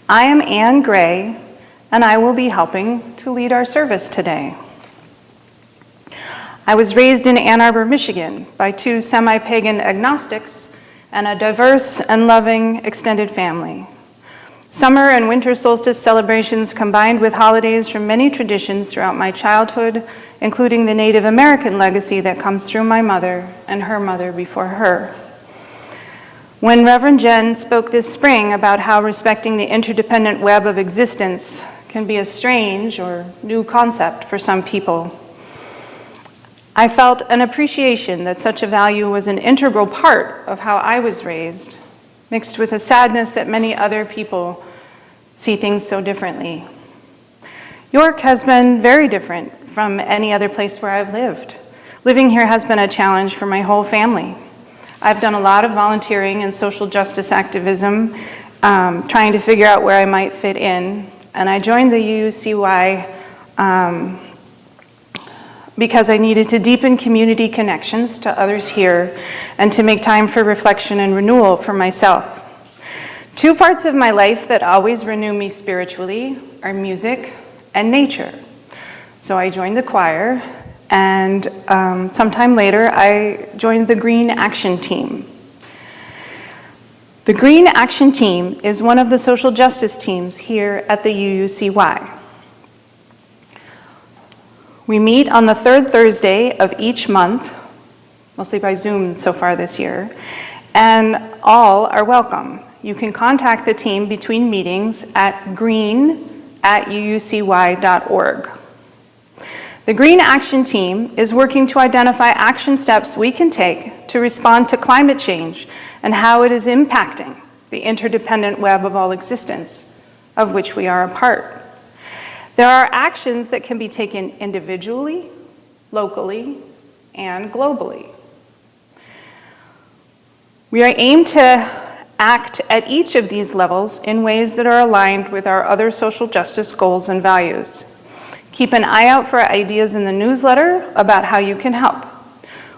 I am Anne Gray, and I will be helping to lead our service today. I was raised in Ann Arbor, Michigan, by two semi-pagan agnostics and a diverse and loving extended family. Summer and winter solstice celebrations combined with holidays from many traditions throughout my childhood, including the Native American legacy that comes through my mother and her mother before her. When Reverend Jen spoke this spring about how respecting the interdependent web of existence can be a strange or new concept for some people, I felt an appreciation that such a value was an integral part of how I was raised, mixed with a sadness that many other people see things so differently. York has been very different from any other place where I've lived. Living here has been a challenge for my whole family. I've done a lot of volunteering and social justice activism, trying to figure out where I might fit in, and I joined the UUCY because I needed to deepen community connections to others here and to make time for reflection and renewal for myself. Two parts of my life that always renew me spiritually are music and nature. So I joined the choir, and sometime later I joined the Green Action Team. The Green Action Team is one of the social justice teams here at the UUCY. We meet on the third Thursday of each month, mostly by Zoom so far this year, and all are welcome. You can contact the team between meetings at green@uucy.org. The Green Action Team is working to identify action steps we can take to respond to climate change and how it is impacting the interdependent web of all existence, of which we are a part. There are actions that can be taken individually, locally, and globally. We are aimed to act at each of these levels in ways that are aligned with our other social justice goals and values. Keep an eye out for ideas in the newsletter about how you can help.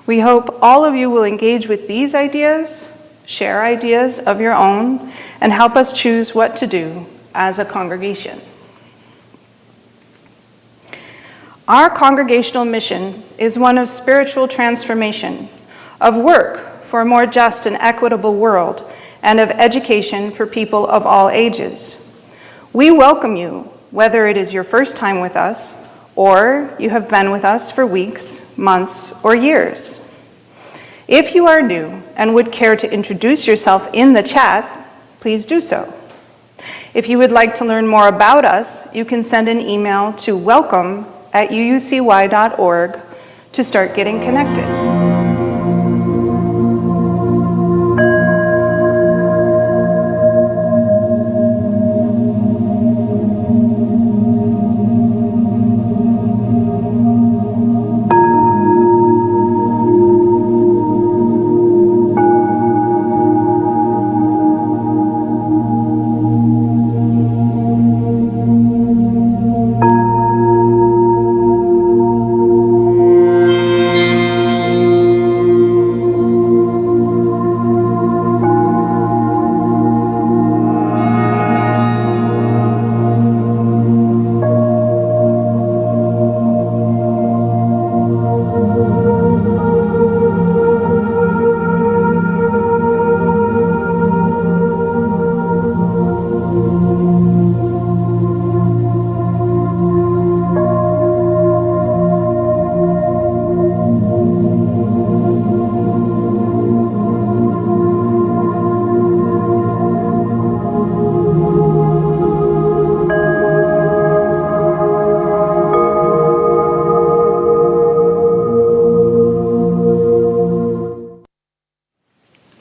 We hope all of you will engage with these ideas, share ideas of your own, and help us choose what to do as a congregation. Our congregational mission is one of spiritual transformation, of work for a more just and equitable world, and of education for people of all ages. We welcome you, whether it is your first time with us, or you have been with us for weeks, months, or years. If you are new and would care to introduce yourself in the chat, please do so. If you would like to learn more about us, you can send an email to welcome@uucy.org to start getting connected.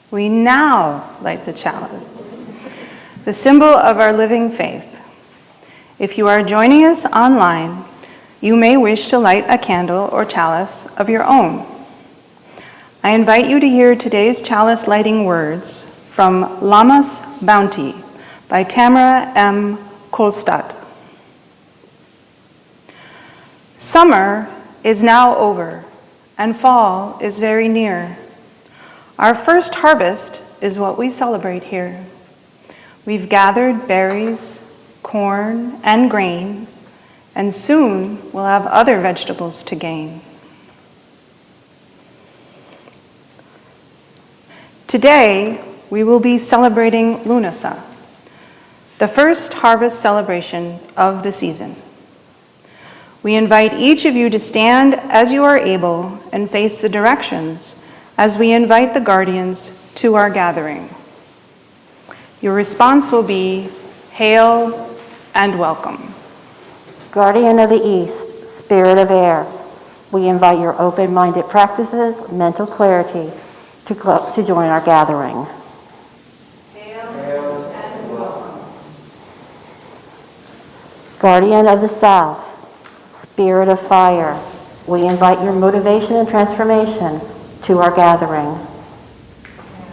We now light the chalice, the symbol of our living faith. If you are joining us online, you may wish to light a candle or chalice of your own. I invite you to hear today's chalice lighting words from Lammas Bounty by Tamara M. Kolstad. Summer is now over, and fall is very near. Our first harvest is what we celebrate here. We've gathered berries, corn, and grain, and soon we'll have other vegetables to gain. Today, we will be celebrating Lunasa, the first harvest celebration of the season. We invite each of you to stand as you are able and face the directions as we invite the guardians to our gathering. Your response will be, "Hail and welcome." Guardian of the East, Spirit of Air, we invite your open-minded practices, mental clarity, to join our gathering. Hail and welcome. Guardian of the South, Spirit of Fire, we invite your motivation and transformation to our gathering.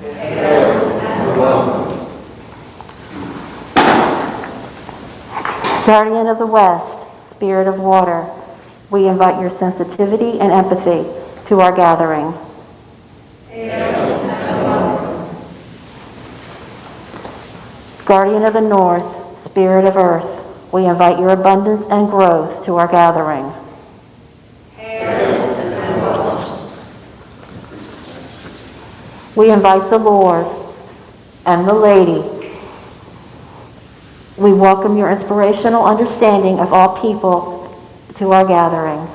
Hail and welcome. Guardian of the West, Spirit of Water, we invite your sensitivity and empathy to our gathering. Guardian of the North, Spirit of Earth, we invite your abundance and growth to our gathering. We invite the Lord and the Lady. We welcome your inspirational understanding of all people to our gathering.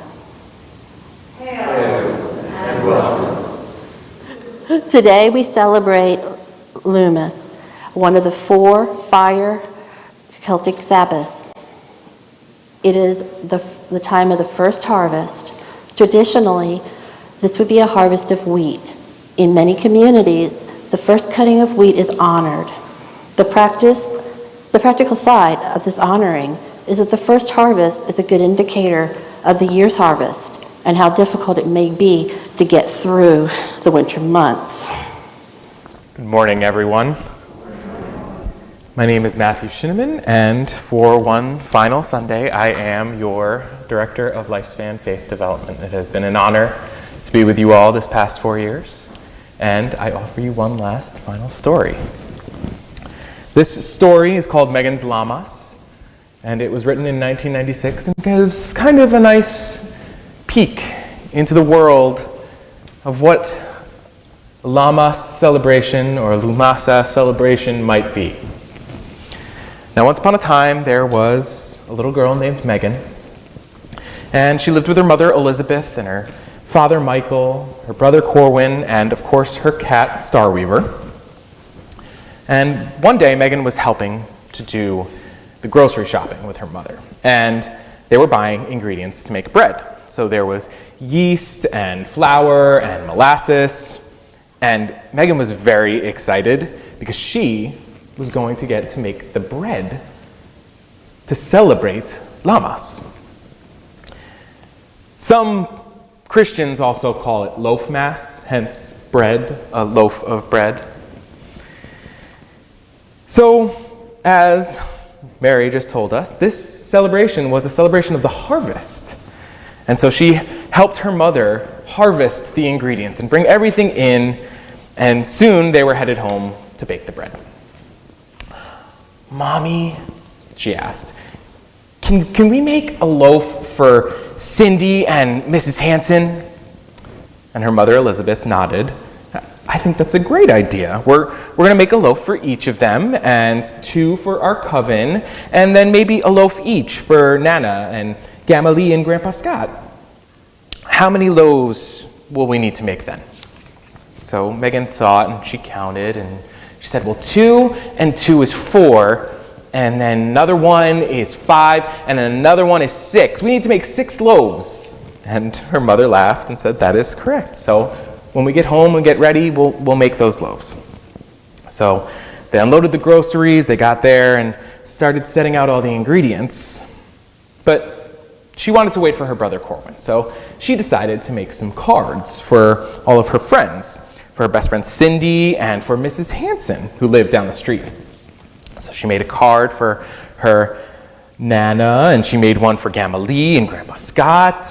Today we celebrate Lammas, one of the 4 fire Celtic Sabbaths. It is the time of the first harvest. Traditionally, this would be a harvest of wheat. In many communities, the first cutting of wheat is honored. The practical side of this honoring is that the first harvest is a good indicator of the year's harvest and how difficult it may be to get through the winter months. Good morning, everyone. My name is Matthew Shinneman, and for one final Sunday, I am your Director of Lifespan Faith Development. It has been an honor to be with you all this past 4 years, and I offer you one last final story. This story is called Megan's Lammas, and it was written in 1996 and gives kind of a nice peek into the world of what Lammas celebration or Lumasa celebration might be. Now, once upon a time, there was a little girl named Megan, and she lived with her mother Elizabeth and her father Michael, her brother Corwin, and of course her cat Starweaver. And one day, Megan was helping to do the grocery shopping with her mother, and they were buying ingredients to make bread. So there was yeast and flour and molasses, and Megan was very excited because she was going to get to make the bread to celebrate Lammas. Some Christians also call it loaf mass, hence bread, a loaf of bread. So, as Mary just told us, this celebration was a celebration of the harvest. And so she helped her mother harvest the ingredients and bring everything in, and soon they were headed home to bake the bread. "Mommy," she asked, can we make a loaf for Cindy and Mrs. Hanson?" And her mother, Elizabeth, nodded. "I think that's a great idea. We're going to make a loaf for each of them, and 2 for our coven, and then maybe a loaf each for Nana and Gamaliel and Grandpa Scott. How many loaves will we need to make then?" So Megan thought, and she counted, and she said, "Well, 2 and 2 is 4, and then another one is 5, and then another one is 6. We need to make 6 loaves." And her mother laughed and said, "That is correct. So when we get home and get ready, we'll make those loaves." So they unloaded the groceries, they got there and started setting out all the ingredients. But she wanted to wait for her brother Corwin, so she decided to make some cards for all of her friends, for her best friend Cindy and for Mrs. Hanson, who lived down the street. So she made a card for her Nana, and she made one for Gamaliel and Grandpa Scott,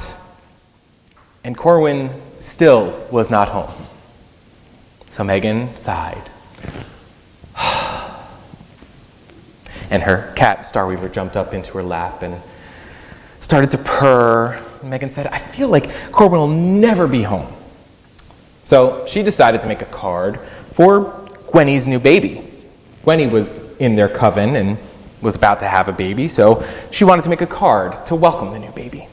and Corwin still was not home. So Megan sighed. and her cat, Starweaver, jumped up into her lap and started to purr. Megan said, I feel like Corwin will never be home. So she decided to make a card for Gwenny's new baby. Gwenny was in their coven and was about to have a baby, so she wanted to make a card to welcome the new baby.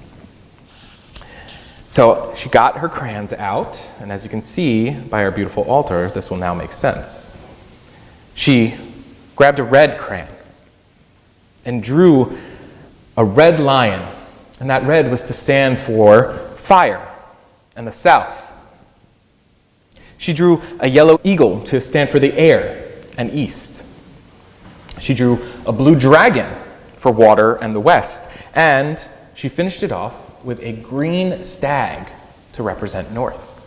So she got her crayons out, and as you can see by our beautiful altar, this will now make sense. She grabbed a red crayon and drew a red lion, and that red was to stand for fire and the south. She drew a yellow eagle to stand for the air and east. She drew a blue dragon for water and the west, and she finished it off with a green stag to represent north.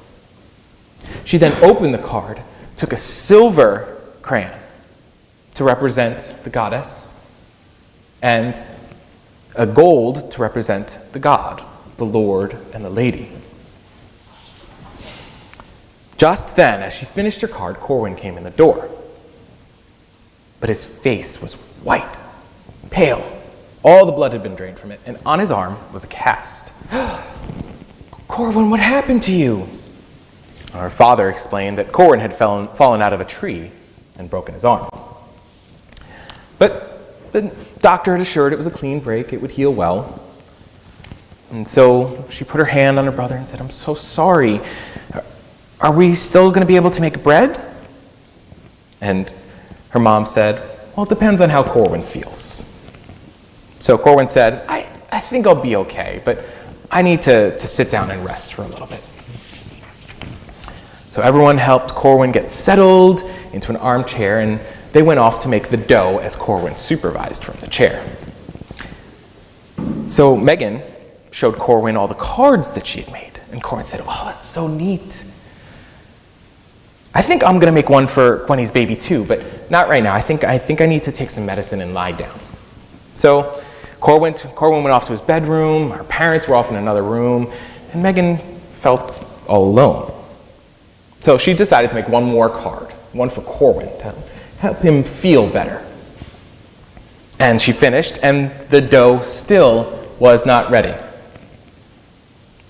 She then opened the card, took a silver crayon to represent the goddess, and a gold to represent the god, the Lord, and the lady. Just then, as she finished her card, Corwin came in the door. But his face was white, pale. All the blood had been drained from it, and on his arm was a cast. Corwin, what happened to you? Our father explained that Corwin had fallen out of a tree and broken his arm. But the doctor had assured it was a clean break, it would heal well. And so she put her hand on her brother and said, I'm so sorry. Are we still going to be able to make bread? And her mom said, well, it depends on how Corwin feels. So Corwin said, I think I'll be okay, but I need to sit down and rest for a little bit. So everyone helped Corwin get settled into an armchair, and they went off to make the dough as Corwin supervised from the chair. So Megan showed Corwin all the cards that she had made, and Corwin said, oh, that's so neat. I think I'm going to make one for Gwenny's baby too, but not right now. I think I need to take some medicine and lie down. So Corwin went off to his bedroom, our parents were off in another room, and Megan felt all alone. So she decided to make one more card, one for Corwin, to help him feel better. And she finished, and the dough still was not ready.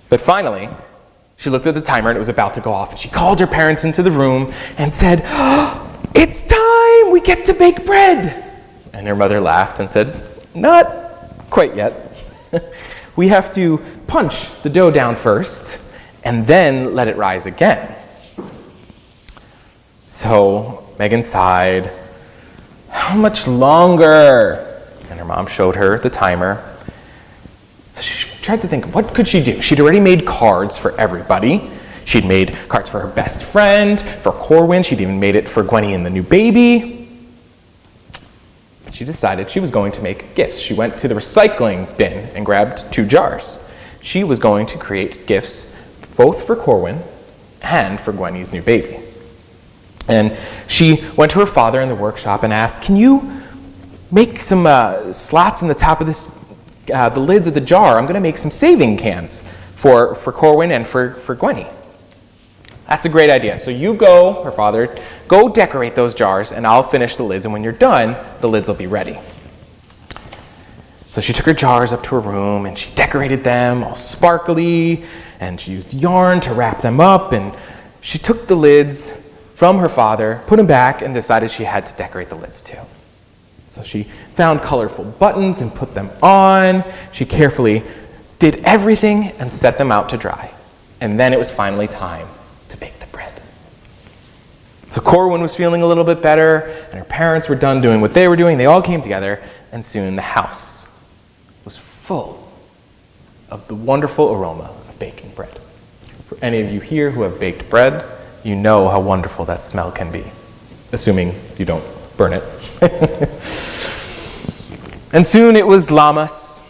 But finally, she looked at the timer and it was about to go off, and she called her parents into the room and said, it's time, we get to bake bread. And her mother laughed and said, not quite yet. We have to punch the dough down first and then let it rise again. So Megan sighed, how much longer? And her mom showed her the timer. So she tried to think, what could she do? She'd already made cards for everybody. She'd made cards for her best friend, for Corwin. She'd even made it for Gwenny and the new baby. She decided she was going to make gifts. She went to the recycling bin and grabbed 2 jars. She was going to create gifts both for Corwin and for Gwenny's new baby. And she went to her father in the workshop and asked, can you make some slots in the top of the lids of the jar? I'm going to make some saving cans for Corwin and for Gwenny. That's a great idea. So you go, her father, go decorate those jars, and I'll finish the lids, and when you're done, the lids will be ready. So she took her jars up to her room, and she decorated them all sparkly, and she used yarn to wrap them up, and she took the lids from her father, put them back, and decided she had to decorate the lids too. So she found colorful buttons and put them on. She carefully did everything and set them out to dry. And then it was finally time to bake the bread. So Corwin was feeling a little bit better, and her parents were done doing what they were doing. They all came together, and soon the house was full of the wonderful aroma of baking bread. For any of you here who have baked bread, you know how wonderful that smell can be, assuming you don't burn it. And soon it was Lammas,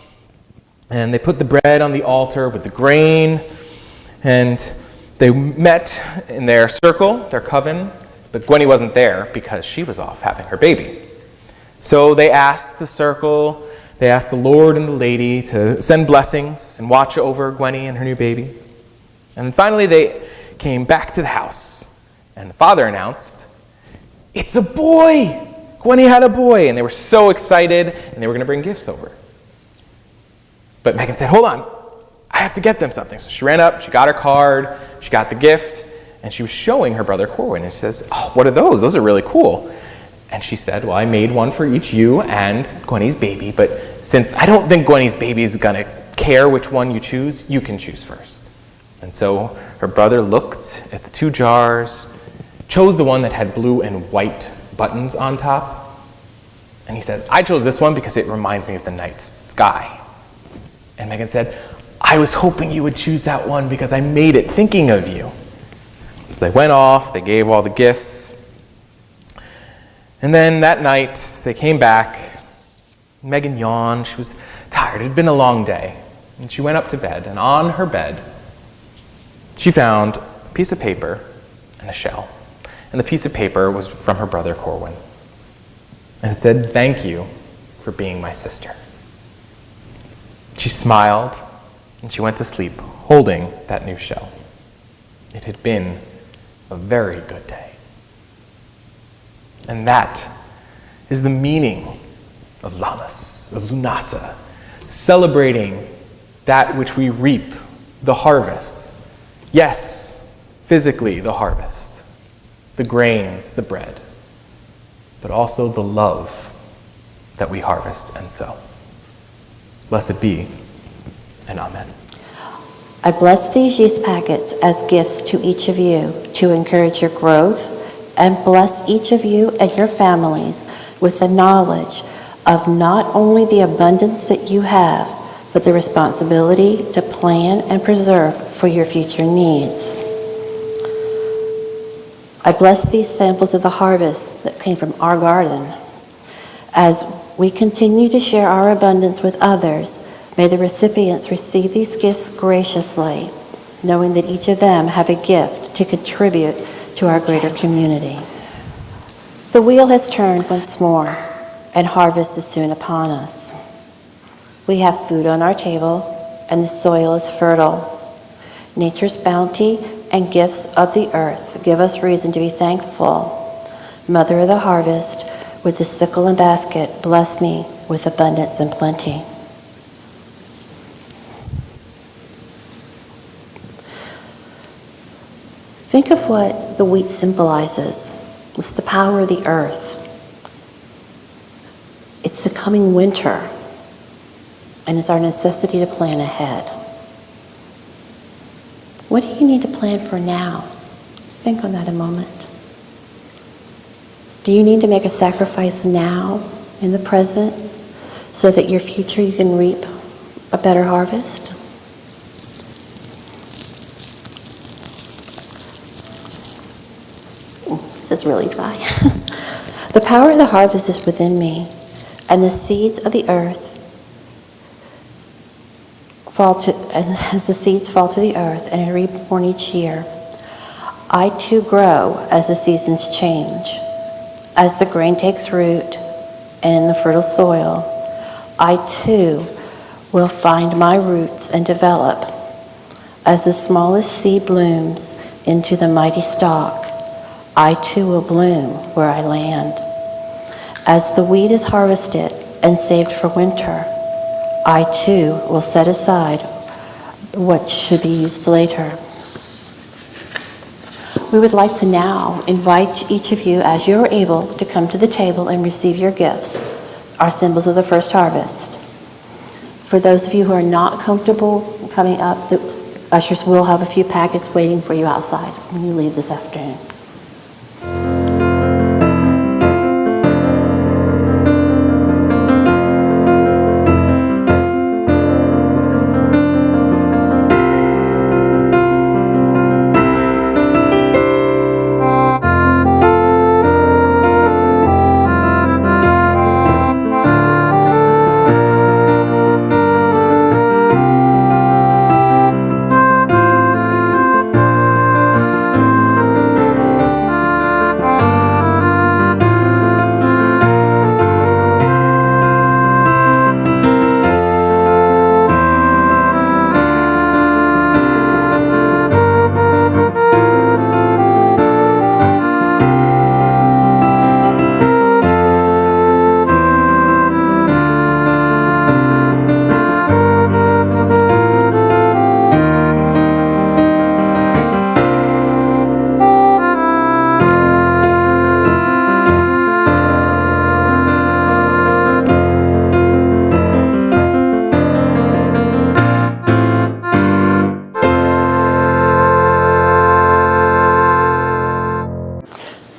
and they put the bread on the altar with the grain, and they met in their circle, their coven, but Gwenny wasn't there because she was off having her baby. So they asked the circle, they asked the Lord and the lady to send blessings and watch over Gwenny and her new baby. And finally they came back to the house, and the father announced, "It's a boy! Gwenny had a boy, and they were so excited, and they were going to bring gifts over. But Megan said, hold on, I have to get them something. So she ran up, she got her card, she got the gift, and she was showing her brother Corwin, and she says, oh, what are those? Those are really cool. And she said, well, I made one for each you and Gwenny's baby, but since I don't think Gwenny's baby is going to care which one you choose, you can choose first. And so her brother looked at the 2 jars, chose the one that had blue and white buttons on top, and he said, I chose this one because it reminds me of the night sky. And Megan said, I was hoping you would choose that one because I made it thinking of you. So they went off, they gave all the gifts, and then that night they came back. Megan yawned, she was tired, it had been a long day, and she went up to bed, and on her bed she found a piece of paper and a shell. And the piece of paper was from her brother Corwin. And it said, thank you for being my sister. She smiled, and she went to sleep holding that new shell. It had been a very good day. And that is the meaning of Lammas, of Lunasa, celebrating that which we reap, the harvest. Yes, physically the harvest, the grains, the bread, but also the love that we harvest and sow. Blessed be, and amen. I bless these yeast packets as gifts to each of you to encourage your growth, and bless each of you and your families with the knowledge of not only the abundance that you have, but the responsibility to plan and preserve for your future needs. I bless these samples of the harvest that came from our garden. As we continue to share our abundance with others, may the recipients receive these gifts graciously, knowing that each of them have a gift to contribute to our greater community. The wheel has turned once more, and harvest is soon upon us. We have food on our table, and the soil is fertile. Nature's bounty and gifts of the earth give us reason to be thankful. Mother of the harvest, with the sickle and basket, bless me with abundance and plenty. Think of what the wheat symbolizes. It's the power of the earth. It's the coming winter, and it's our necessity to plan ahead. What do you need to plan for now? Think on that a moment. Do you need to make a sacrifice now, in the present, so that your future you can reap a better harvest? This is really dry. The power of the harvest is within me, and the seeds of the earth as the seeds fall to the earth and are reborn each year, I too grow as the seasons change. As the grain takes root and in the fertile soil, I too will find my roots and develop. As the smallest seed blooms into the mighty stalk, I too will bloom where I land. As the wheat is harvested and saved for winter, I too will set aside what should be used later. We would like to now invite each of you, as you're able, to come to the table and receive your gifts, our symbols of the first harvest. For those of you who are not comfortable coming up, the ushers will have a few packets waiting for you outside when you leave this afternoon.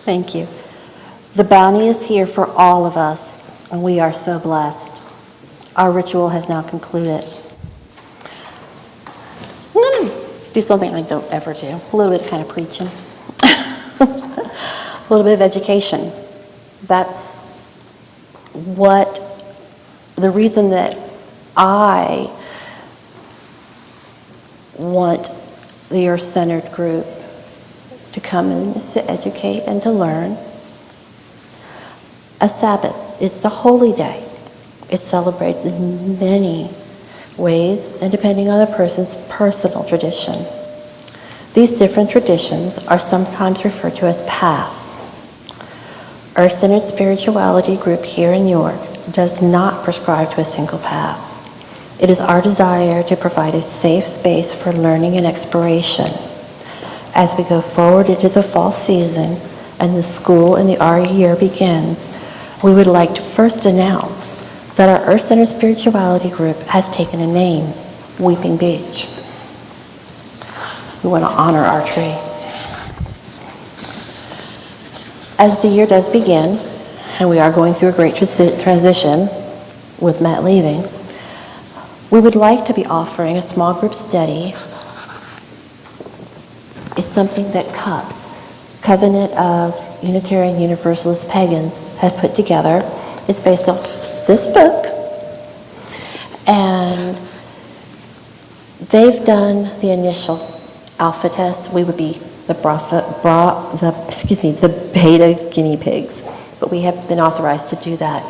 Thank you. The bounty is here for all of us, and we are so blessed. Our ritual has now concluded. I'm going to do something I don't ever do, a little bit of kind of preaching, a little bit of education. That's what the reason that I want the Earth-centered group to come in is to educate and to learn. A Sabbath, it's a holy day. It's celebrated in many ways and depending on a person's personal tradition. These different traditions are sometimes referred to as paths. Earth-centered spirituality group here in York does not prescribe to a single path. It is our desire to provide a safe space for learning and exploration. As we go forward into the fall season and the school and the RE year begins, we would like to first announce that our Earth-centered spirituality group has taken a name, Weeping Beech. We want to honor our tree. As the year does begin, and we are going through a great transition with Matt leaving, we would like to be offering a small group study. It's something that CUPS, Covenant of Unitarian Universalist Pagans, has put together. It's based on this book, and they've done the initial alpha test. We would be the beta guinea pigs, but we have been authorized to do that.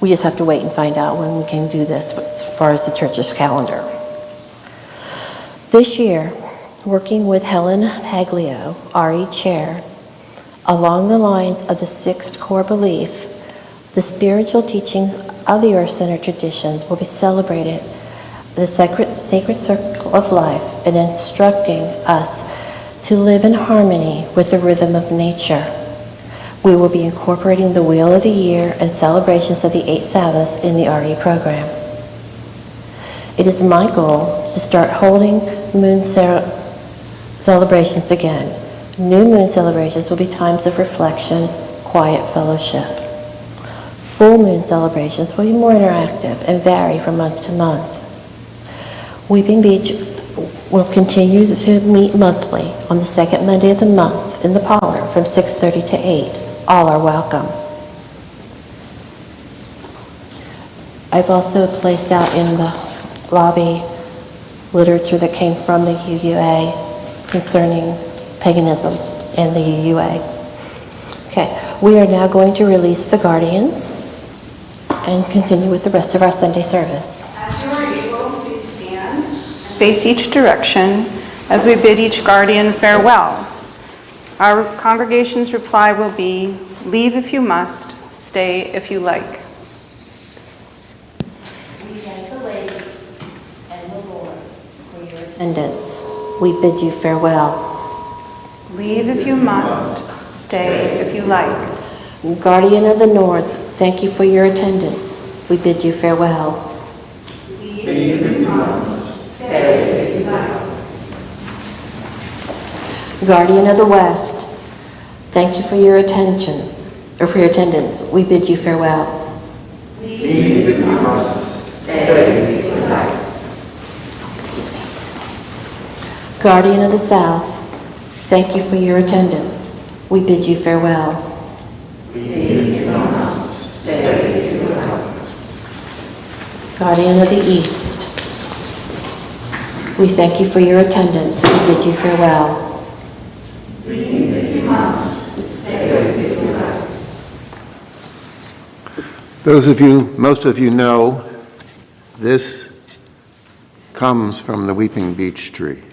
We just have to wait and find out when we can do this as far as the church's calendar. This year, working with Helen Haglio, RE Chair, along the lines of the sixth core belief, the spiritual teachings of the Earth-centered traditions will be celebrated, the sacred circle of life, and instructing us to live in harmony with the rhythm of nature. We will be incorporating the Wheel of the Year and celebrations of the 8 Sabbaths in the RE program. It is my goal to start holding moon celebrations again. New moon celebrations will be times of reflection, quiet fellowship. Full moon celebrations will be more interactive and vary from month to month. Weeping Beech will continue to meet monthly on the second Monday of the month in the parlor from 6:30 to 8. All are welcome. I've also placed out in the lobby literature that came from the UUA concerning paganism and the UUA. Okay, we are now going to release the guardians and continue with the rest of our Sunday service. As you are able, please stand and face each direction as we bid each guardian farewell. Our congregation's reply will be, leave if you must, stay if you like. We thank the lady and the Lord for your attendance. We bid you farewell. Leave if you must, stay if you like. Guardian of the North, thank you for your attendance. We bid you farewell. Leave if you must, stay if you like. Guardian of the West, thank you for your attention, or for your attendance. We bid you farewell. Leave if you must, stay if you like. Excuse me. Guardian of the South, thank you for your attendance. We bid you farewell. Leave if you must, stay if you like. Guardian of the East, we thank you for your attendance. We bid you farewell. Leave if you must, stay if you like. Most of you know, this comes from the Weeping Beech tree.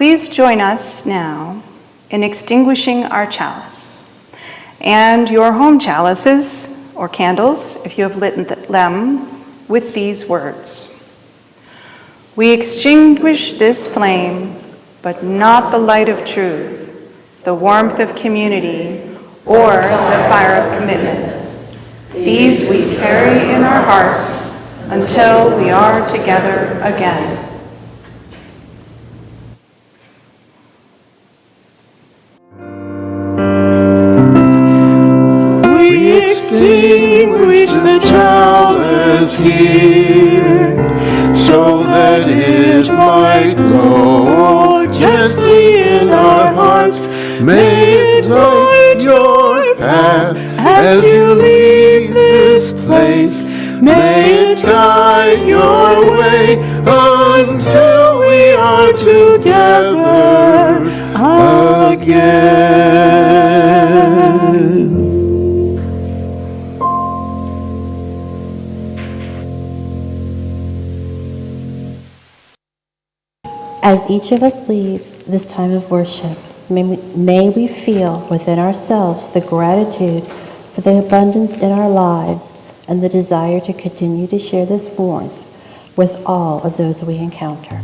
Please join us now in extinguishing our chalice and your home chalices or candles, if you have lit them, with these words. We extinguish this flame, but not the light of truth, the warmth of community, or the fire of commitment. These we carry in our hearts until we are together again. We extinguish the chalice here, so that it might glow gently in our hearts. May it light your path as you leave this place. May it guide your way until we are together again. As each of us leave this time of worship, may we feel within ourselves the gratitude for the abundance in our lives and the desire to continue to share this warmth with all of those we encounter.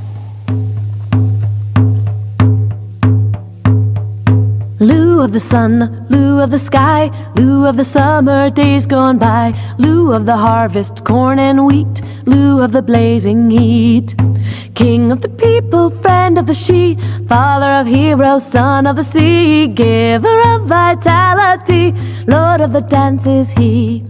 Lou of the sun, Lou of the sky, Lou of the summer days gone by, Lou of the harvest, corn and wheat, Lou of the blazing heat. King of the people, friend of the she, father of heroes, son of the sea, giver of vitality, lord of the dance is he.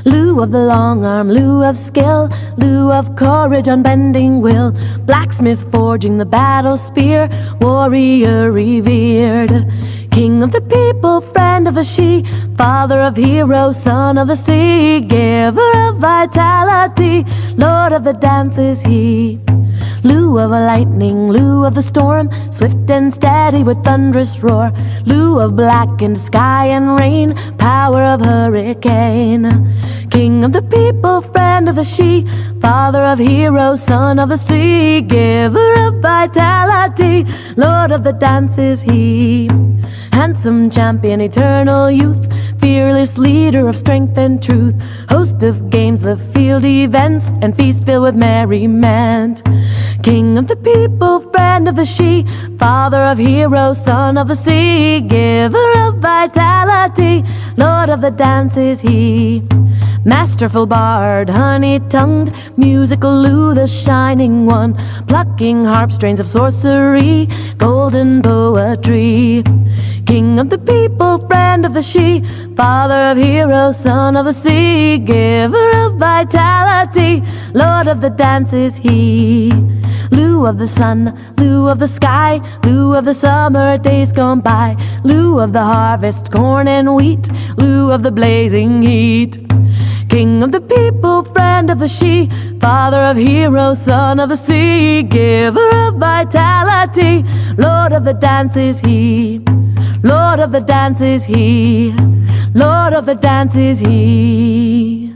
Lou of the long arm, Lou of skill, Lou of courage, unbending will, blacksmith forging the battle spear, warrior revered. King of the people, friend of the she, father of heroes, son of the sea, giver of vitality, lord of the dance is he. Lou of a lightning, Lou of the storm, swift and steady with thunderous roar, Lou of blackened sky and rain, power of hurricane. King of the people, friend of the she, father of heroes, son of the sea, giver of vitality, lord of the dance is he. Handsome champion, eternal youth, fearless leader of strength and truth, host of games, the field events, and feast filled with merriment. King of the people, friend of the she, father of heroes, son of the sea, giver of vitality, lord of the dance is he. Masterful bard, honey-tongued, musical Lou, the shining one, plucking harp strains of sorcery, golden poetry. King of the people, friend of the she, father of heroes, son of the sea, giver of vitality, lord of the dance is he. Lou of the sun, Lou of the sky, Lou of the summer days gone by, Lou of the harvest, corn and wheat, Lou of the blazing heat. King of the people, friend of the she, father of heroes, son of the sea, giver of vitality, lord of the dance is he. Lord of the dance is he. Lord of the dance is he.